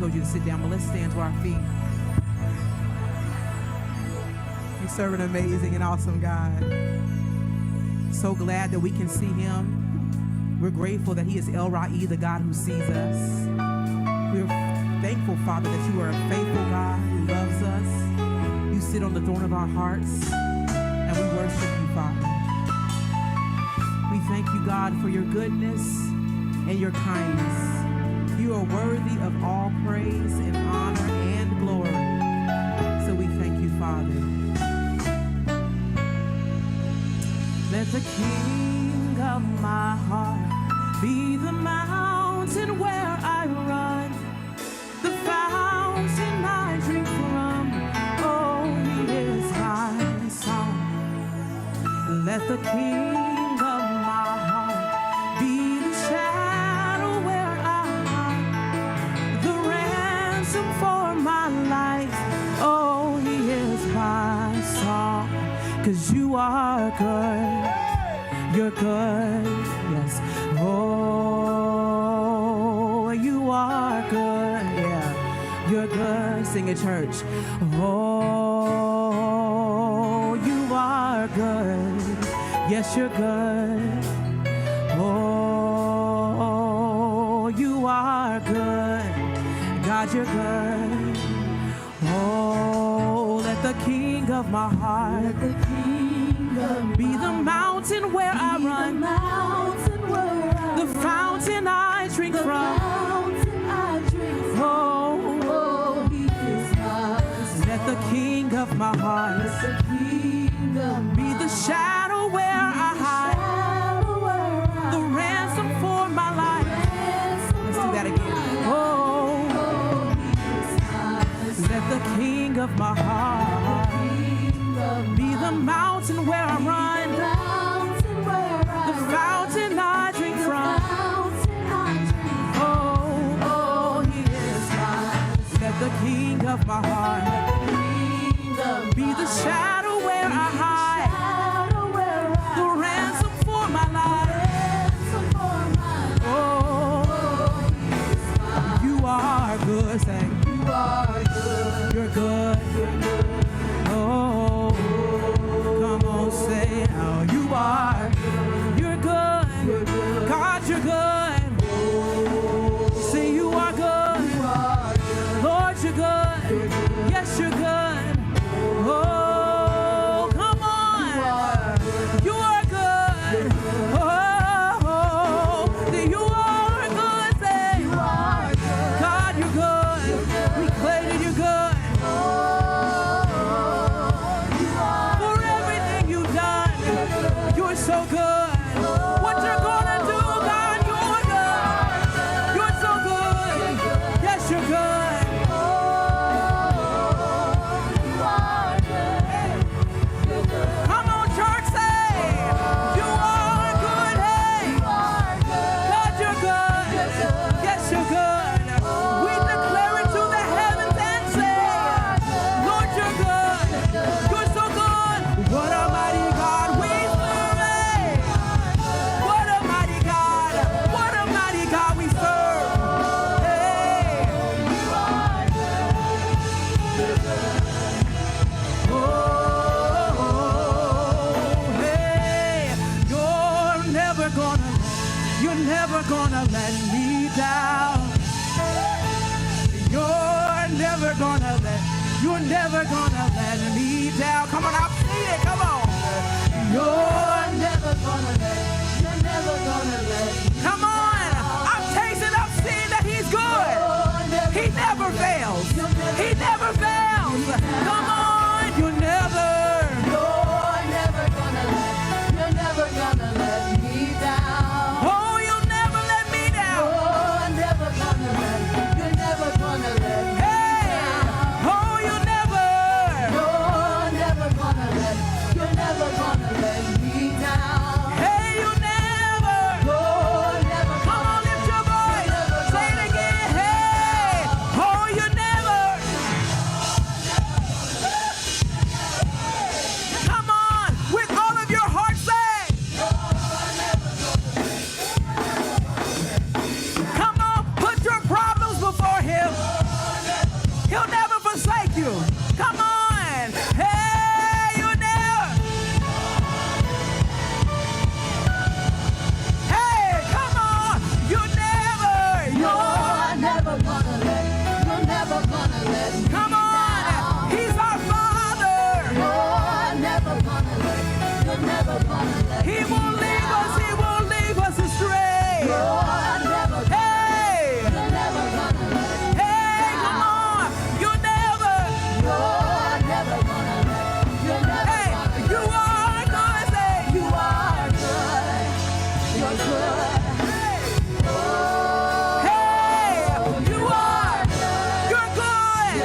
told you to sit down, but let's stand to our feet. We serve an amazing and awesome God. So glad that we can see him. We're grateful that he is El Ra'i, the God who sees us. We're thankful, Father, that you are a faithful God who loves us. You sit on the throne of our hearts, and we worship you, Father. We thank you, God, for your goodness and your kindness. You are worthy of all praise and honor and glory. So we thank you, Father. Let the King of my heart be the mountain where I run, the fountain I drink from. Oh, he is my song. Let the King of my heart be the shadow where I hide, the ransom for my life. Oh, he is my song. 'Cause you are good, you're good, yes. Oh, you are good, yeah. You're good, sing it, church. Oh, you are good, yes, you're good. Oh, you are good, God, you're good. Oh, let the King of my heart be the mountain where I run, the fountain I drink from. Oh, he is mine. Let the King of my heart be the shadow where I hide, the ransom for my life. Let's do that again. Oh, let the King of my heart be the mountain where I run, the fountain I drink from. Oh, he is mine. Let the King of my heart be the shadow where I hide, the ransom for my life. Oh, you are good, say. You are good. You're good. Oh, come on, say how you are. You're good. God, you're good. Say you are good. Lord, you're good. Yes, you're good. Oh, come on. You are good. Oh, say you are good. Say God, you're good. We claim that you're good. You're so good. What you're gonna do, God, you're good. You're so good. Yes, you're good. Come on, church, say, you are good. Hey, God, you're good. Yes, you're good. We declare it to the heavens and say, Lord, you're good. You're so good. What a mighty God we gonna let me down. You're never gonna let me down. Come on, I'll see it. Come on. You're never gonna let me come on. I'm tasting, I'm seeing that he's good. He never fails. He never fails. Come on, you're never gonna let me down. Oh, with you. Come on. Hey, you never. Hey, come on. You're never gonna let. You're never gonna let me Come on. down. He's our Father. You're never gonna let. You're never gonna let He me won't leave down. us. He won't leave us astray. You're never gonna. Hey. You're never gonna let me Hey, come on. You're never. You're never gonna let. You're never Hey, gonna you are good. Say, You are good. You're good. Oh, hey, you are. good. You're good.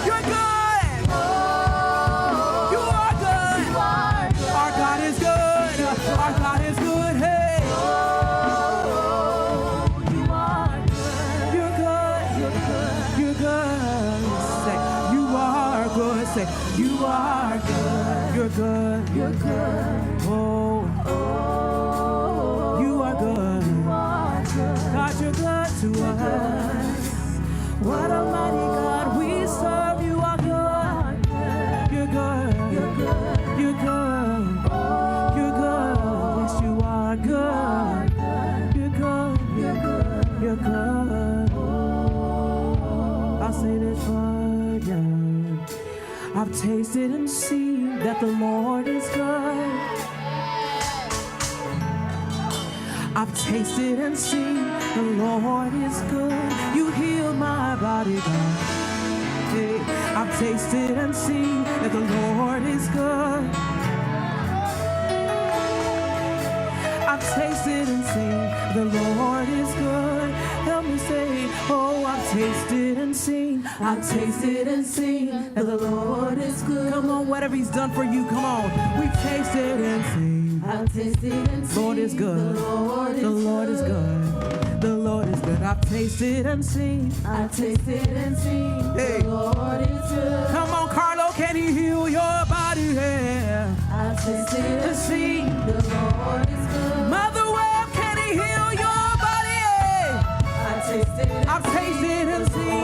You're good. Oh, You are good. you are good. Our God is good. Our God is good. Hey, Oh, you are good. you're good. You're good. You're good. Say, you are good. Say, you are good. You're good. You're good. Oh, Oh, you are good. you are good. God, you're good to us. What a mighty God we serve. You are good. You're good. You're good. You're good. You're good. Yes, you are good. You're good. You're good. You're good. I'll say this for you. I've tasted and seen that the Lord is good. I've tasted and seen the Lord is good. You heal my body, God. Hey, I've tasted and seen that the Lord is good. I've tasted and seen the Lord is good. Help me say, oh, I've tasted and seen. I've tasted and seen that the Lord is good. Come on, whatever He's done for you, come on. We've tasted and seen. I've tasted and seen. Lord is good. The Lord is good. The Lord is good. I've tasted and seen. I've tasted and seen. Hey. The Lord is good. Come on, Carlo, can He heal your body? Yeah. I've tasted and seen. The Lord is good. Mother Web, can He heal your body? Yeah. I've tasted and I've tasted and seen.